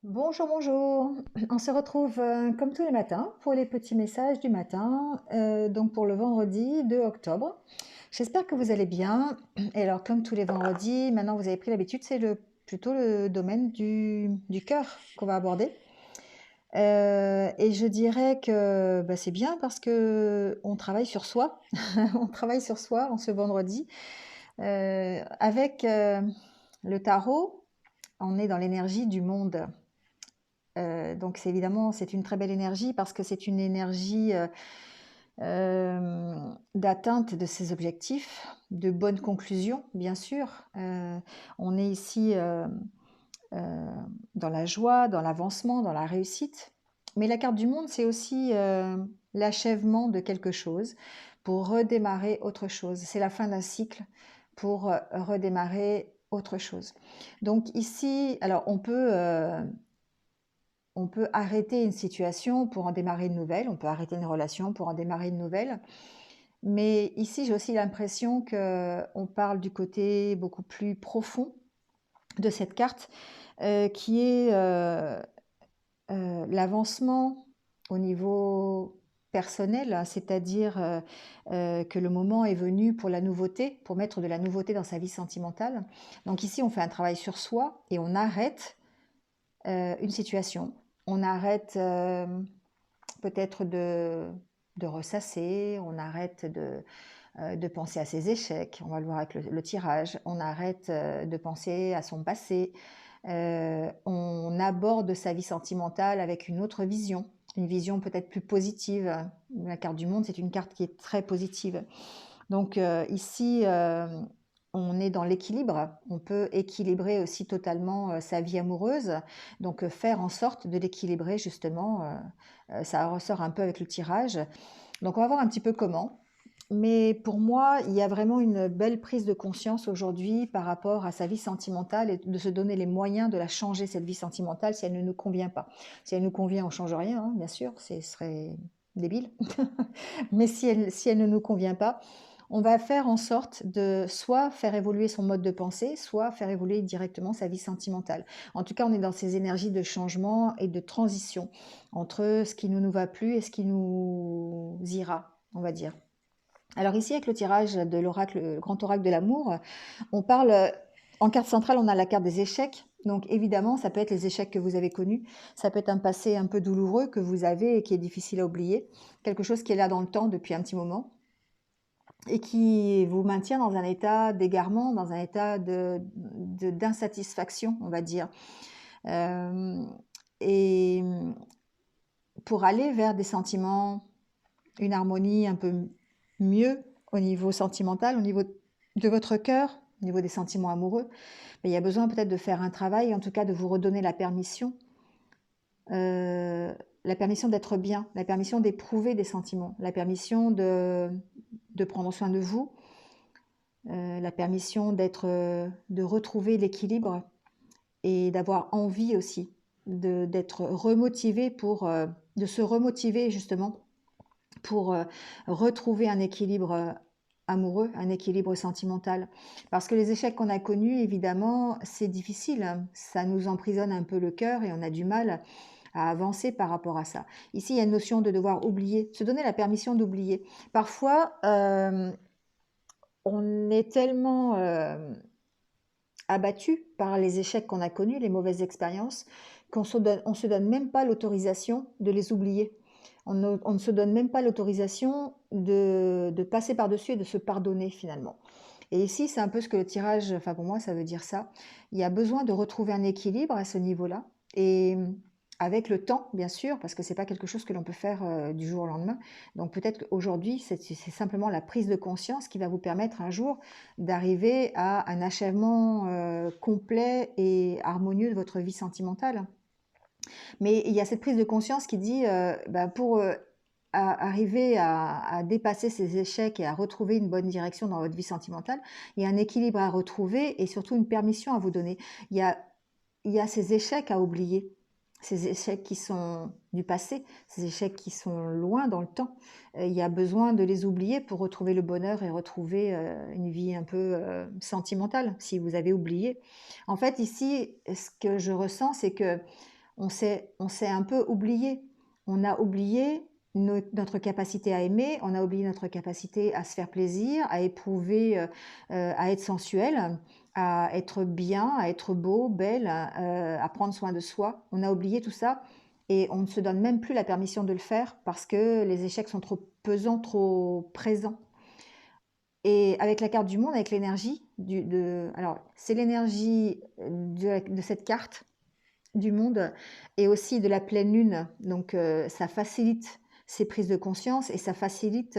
Bonjour, bonjour. On se retrouve comme tous les matins pour les petits messages du matin, donc pour le vendredi 2 octobre. J'espère que vous allez bien. Et alors, comme tous les vendredis, maintenant vous avez pris l'habitude, c'est plutôt le domaine du cœur qu'on va aborder. Et je dirais que bah, c'est bien parce que on travaille sur soi. On travaille sur soi en ce vendredi. Avec le tarot, on est dans l'énergie du monde. Donc c'est évidemment, c'est une très belle énergie parce que c'est une énergie, d'atteinte de ses objectifs, de bonnes conclusions, bien sûr. On est ici, heu, dans la joie, dans l'avancement, dans la réussite. Mais la carte du monde, c'est aussi, l'achèvement de quelque chose pour redémarrer autre chose. C'est la fin d'un cycle pour, redémarrer autre chose. Donc ici, alors on peut arrêter une situation pour en démarrer une nouvelle, on peut arrêter une relation pour en démarrer une nouvelle. Mais ici, j'ai aussi l'impression qu'on parle du côté beaucoup plus profond de cette carte, qui est l'avancement au niveau personnel, hein, c'est-à-dire que le moment est venu pour la nouveauté, pour mettre de la nouveauté dans sa vie sentimentale. Donc ici, on fait un travail sur soi et on arrête une situation. On arrête peut-être de ressasser, on arrête de penser à ses échecs, on va le voir avec le tirage, on arrête de penser à son passé, on aborde sa vie sentimentale avec une vision peut-être plus positive. La carte du monde, c'est une carte qui est très positive. Donc ici, on est dans l'équilibre. On peut équilibrer aussi totalement sa vie amoureuse. Donc faire en sorte de l'équilibrer justement. Ça ressort un peu avec le tirage. Donc on va voir un petit peu comment. Mais pour moi, il y a vraiment une belle prise de conscience aujourd'hui par rapport à sa vie sentimentale et de se donner les moyens de la changer, cette vie sentimentale, si elle ne nous convient pas. Si elle nous convient, on ne change rien, hein, bien sûr, ce serait débile. Mais si elle ne nous convient pas, on va faire en sorte de soit faire évoluer son mode de pensée, soit faire évoluer directement sa vie sentimentale. En tout cas, on est dans ces énergies de changement et de transition entre ce qui ne nous va plus et ce qui nous ira, on va dire. Alors ici, avec le tirage de l'oracle, le grand oracle de l'amour, on parle, en carte centrale, on a la carte des échecs. Donc évidemment, ça peut être les échecs que vous avez connus, ça peut être un passé un peu douloureux que vous avez et qui est difficile à oublier, quelque chose qui est là dans le temps depuis un petit moment et qui vous maintient dans un état d'égarement, dans un état d'insatisfaction, on va dire. Euh, et pour aller vers des sentiments, une harmonie un peu mieux au niveau sentimental, au niveau de votre cœur, au niveau des sentiments amoureux, mais il y a besoin peut-être de faire un travail, en tout cas de vous redonner la permission d'être bien, la permission d'éprouver des sentiments, la permission de prendre soin de vous, la permission de retrouver l'équilibre et d'avoir envie aussi d'être remotivé de se remotiver justement pour retrouver un équilibre amoureux, un équilibre sentimental. Parce que les échecs qu'on a connus, évidemment, c'est difficile, hein. Ça nous emprisonne un peu le cœur et on a du mal à avancer par rapport à ça. Ici, il y a une notion de devoir oublier, se donner la permission d'oublier. Parfois, on est tellement abattu par les échecs qu'on a connus, les mauvaises expériences, on se donne même pas l'autorisation de les oublier. On ne se donne même pas l'autorisation de passer par-dessus et de se pardonner finalement. Et ici, c'est un peu ce que le tirage, enfin pour moi, ça veut dire ça. Il y a besoin de retrouver un équilibre à ce niveau-là. Et avec le temps, bien sûr, parce que c'est pas quelque chose que l'on peut faire du jour au lendemain. Donc peut-être qu'aujourd'hui, c'est simplement la prise de conscience qui va vous permettre un jour d'arriver à un achèvement complet et harmonieux de votre vie sentimentale. Mais il y a cette prise de conscience qui dit, bah, pour arriver à dépasser ces échecs et à retrouver une bonne direction dans votre vie sentimentale, il y a un équilibre à retrouver et surtout une permission à vous donner. Il y a, il y a ces échecs à oublier, ces échecs qui sont du passé, ces échecs qui sont loin dans le temps. Il y a besoin de les oublier pour retrouver le bonheur et retrouver une vie un peu sentimentale, si vous avez oublié. En fait, ici, ce que je ressens, c'est que on s'est un peu oublié. On a oublié notre capacité à aimer, on a oublié notre capacité à se faire plaisir, à éprouver, à être sensuel, à être bien, à être beau, belle, à prendre soin de soi. On a oublié tout ça et on ne se donne même plus la permission de le faire parce que les échecs sont trop pesants, trop présents. Et avec la carte du monde, avec l'énergie alors c'est l'énergie de cette carte du monde et aussi de la pleine lune. Donc, ça facilite ces prises de conscience et ça facilite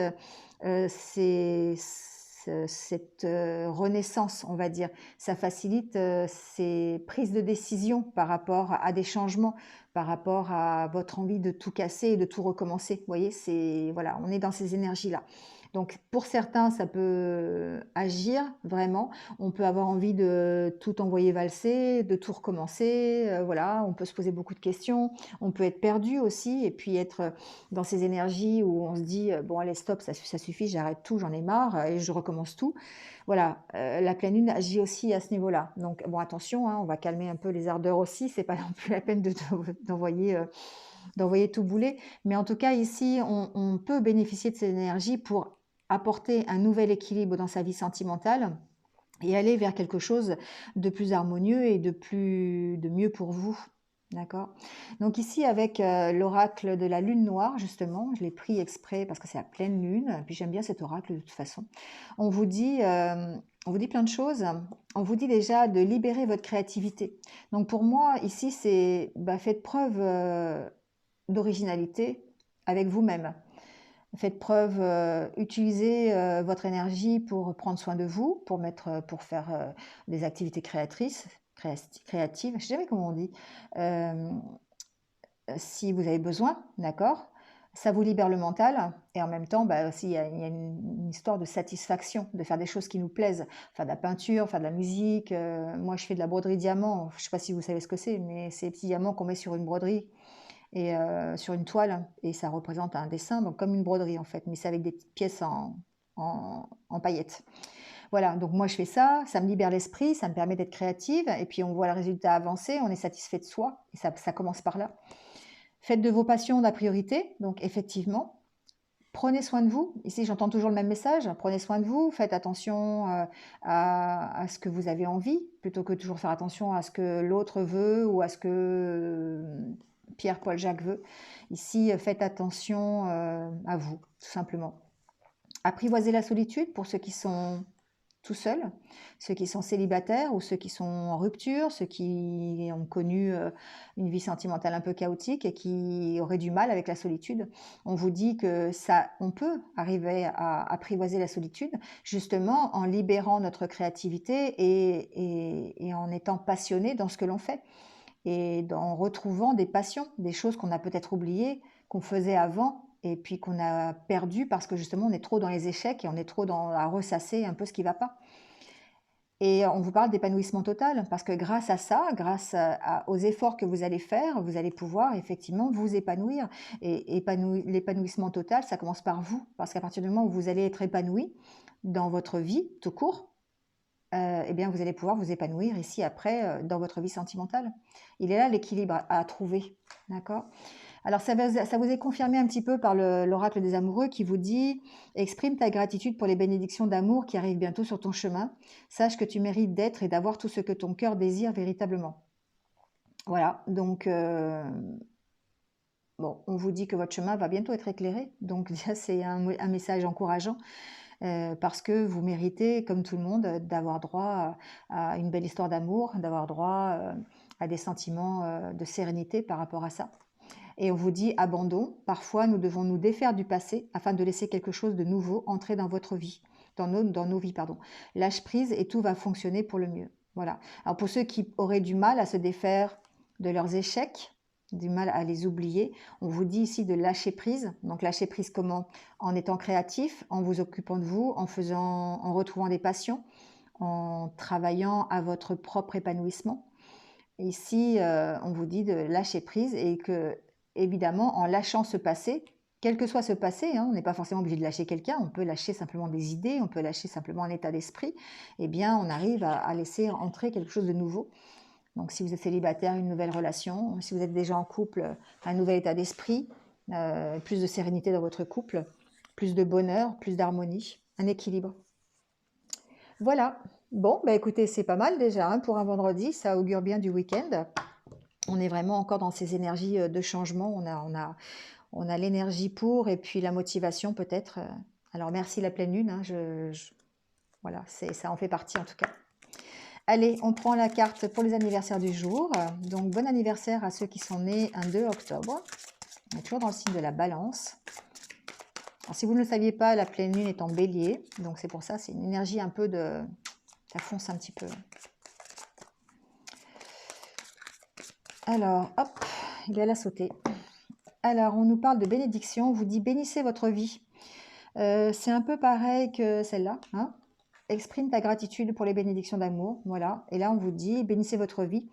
cette renaissance, on va dire. Ça facilite ces prises de décision par rapport à des changements, par rapport à votre envie de tout casser et de tout recommencer. Vous voyez, voilà, on est dans ces énergies-là. Donc, pour certains, ça peut agir vraiment. On peut avoir envie de tout envoyer valser, de tout recommencer, voilà, on peut se poser beaucoup de questions, on peut être perdu aussi et puis être dans ces énergies où on se dit: «Bon allez stop, ça suffit, j'arrête tout, j'en ai marre, et je recommence tout». Voilà, la pleine lune agit aussi à ce niveau-là. Donc bon attention, hein, on va calmer un peu les ardeurs aussi, c'est pas non plus la peine d'envoyer tout bouler. Mais en tout cas ici, on peut bénéficier de ces énergies pour apporter un nouvel équilibre dans sa vie sentimentale et aller vers quelque chose de plus harmonieux et de mieux pour vous. D'accord. Donc ici, avec l'oracle de la lune noire, justement, je l'ai pris exprès parce que c'est la pleine lune, puis j'aime bien cet oracle de toute façon. On vous dit, euh, on vous dit plein de choses. On vous dit déjà de libérer votre créativité. Donc pour moi, ici, c'est faites preuve d'originalité avec vous-même. Faites preuve, utilisez votre énergie pour prendre soin de vous, pour faire des activités créatives, je sais jamais comment on dit, euh, si vous avez besoin, d'accord? Ça vous libère le mental et en même temps, aussi, il y a une histoire de satisfaction, de faire des choses qui nous plaisent, faire de la peinture, faire de la musique. Moi, je fais de la broderie diamant. Je ne sais pas si vous savez ce que c'est, mais c'est des petits diamants qu'on met sur une broderie et sur une toile et ça représente un dessin, donc comme une broderie en fait, mais c'est avec des petites pièces en paillettes. Voilà, donc moi je fais ça, ça me libère l'esprit, ça me permet d'être créative et puis on voit le résultat avancer, on est satisfait de soi et ça commence par là. Faites de vos passions la priorité, donc effectivement. Prenez soin de vous. Ici, j'entends toujours le même message. Prenez soin de vous. Faites attention à ce que vous avez envie, plutôt que toujours faire attention à ce que l'autre veut ou à ce que Pierre, Paul, Jacques veut. Ici, faites attention à vous, tout simplement. Apprivoisez la solitude pour ceux qui sont tout seuls, ceux qui sont célibataires ou ceux qui sont en rupture, ceux qui ont connu une vie sentimentale un peu chaotique et qui auraient du mal avec la solitude. On vous dit que ça, on peut arriver à apprivoiser la solitude justement en libérant notre créativité et en étant passionné dans ce que l'on fait et en retrouvant des passions, des choses qu'on a peut-être oubliées, qu'on faisait avant et puis qu'on a perdu parce que justement on est trop dans les échecs et on est trop à ressasser un peu ce qui ne va pas. Et on vous parle d'épanouissement total parce que grâce à ça, aux efforts que vous allez faire, vous allez pouvoir effectivement vous épanouir. Et l'épanouissement total, ça commence par vous parce qu'à partir du moment où vous allez être épanoui dans votre vie tout court, eh bien, vous allez pouvoir vous épanouir ici après dans votre vie sentimentale. Il est là l'équilibre à trouver, d'accord? Alors, ça vous est confirmé un petit peu par l'oracle des amoureux qui vous dit: exprime ta gratitude pour les bénédictions d'amour qui arrivent bientôt sur ton chemin. Sache que tu mérites d'être et d'avoir tout ce que ton cœur désire véritablement. Voilà, donc bon, on vous dit que votre chemin va bientôt être éclairé. Donc déjà, c'est un message encourageant. Parce que vous méritez, comme tout le monde, d'avoir droit à une belle histoire d'amour, d'avoir droit à des sentiments de sérénité par rapport à ça. Et on vous dit abandon. Parfois, nous devons nous défaire du passé afin de laisser quelque chose de nouveau entrer dans votre vie, dans nos vies, pardon. Lâche prise et tout va fonctionner pour le mieux. Voilà. Alors pour ceux qui auraient du mal à se défaire de leurs échecs, du mal à les oublier, on vous dit ici de lâcher prise. Donc lâcher prise comment? En étant créatif, en vous occupant de vous, en retrouvant des passions, en travaillant à votre propre épanouissement. Ici, on vous dit de lâcher prise et que, évidemment, en lâchant ce passé, quel que soit ce passé, hein, on n'est pas forcément obligé de lâcher quelqu'un, on peut lâcher simplement des idées, on peut lâcher simplement un état d'esprit, eh bien, on arrive à laisser entrer quelque chose de nouveau Donc si vous êtes célibataire, une nouvelle relation. Si vous êtes déjà en couple, un nouvel état d'esprit, plus de sérénité dans votre couple, plus de bonheur, plus d'harmonie, un équilibre. Voilà. Bon, bah écoutez, c'est pas mal déjà hein, pour un vendredi, ça augure bien du week-end. On est vraiment encore dans ces énergies de changement. On a l'énergie pour et puis la motivation peut-être. Alors merci la pleine lune, hein, voilà, ça en fait partie en tout cas. Allez, on prend la carte pour les anniversaires du jour. Donc bon anniversaire à ceux qui sont nés un 2 octobre. On est toujours dans le signe de la balance. Alors, si vous ne le saviez pas, la pleine lune est en bélier. Donc c'est pour ça, c'est une énergie un peu de... Ça fonce un petit peu. Alors, hop, il est à la sauter. Alors, on nous parle de bénédiction. On vous dit bénissez votre vie. C'est un peu pareil que celle-là. Hein. Exprime ta gratitude pour les bénédictions d'amour. Voilà. Et là, on vous dit bénissez votre vie.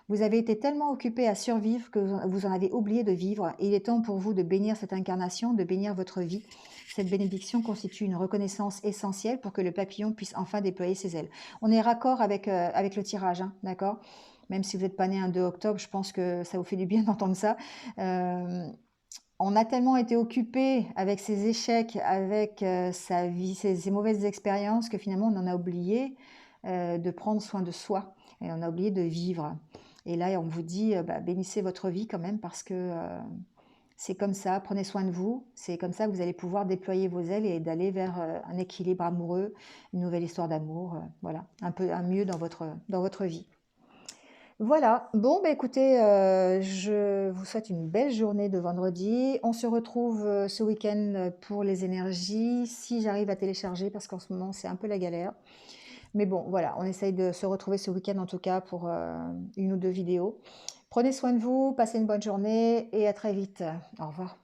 Vous avez été tellement occupé à survivre que vous en avez oublié de vivre. Et il est temps pour vous de bénir cette incarnation, de bénir votre vie. Cette bénédiction constitue une reconnaissance essentielle pour que le papillon puisse enfin déployer ses ailes. On est raccord avec le tirage, hein, d'accord? Même si vous n'êtes pas né un 2 octobre, je pense que ça vous fait du bien d'entendre ça. On a tellement été occupé avec ses échecs, avec sa vie, ses mauvaises expériences, que finalement on en a oublié de prendre soin de soi. Et on a oublié de vivre. Et là, on vous dit, bénissez votre vie quand même parce que c'est comme ça, prenez soin de vous. C'est comme ça que vous allez pouvoir déployer vos ailes et d'aller vers un équilibre amoureux, une nouvelle histoire d'amour, voilà, un mieux dans votre vie. Voilà, bon, bah écoutez, je vous souhaite une belle journée de vendredi. On se retrouve ce week-end pour les énergies, si j'arrive à télécharger, parce qu'en ce moment c'est un peu la galère. Mais bon, voilà, on essaye de se retrouver ce week-end en tout cas pour une ou deux vidéos. Prenez soin de vous, passez une bonne journée et à très vite. Au revoir.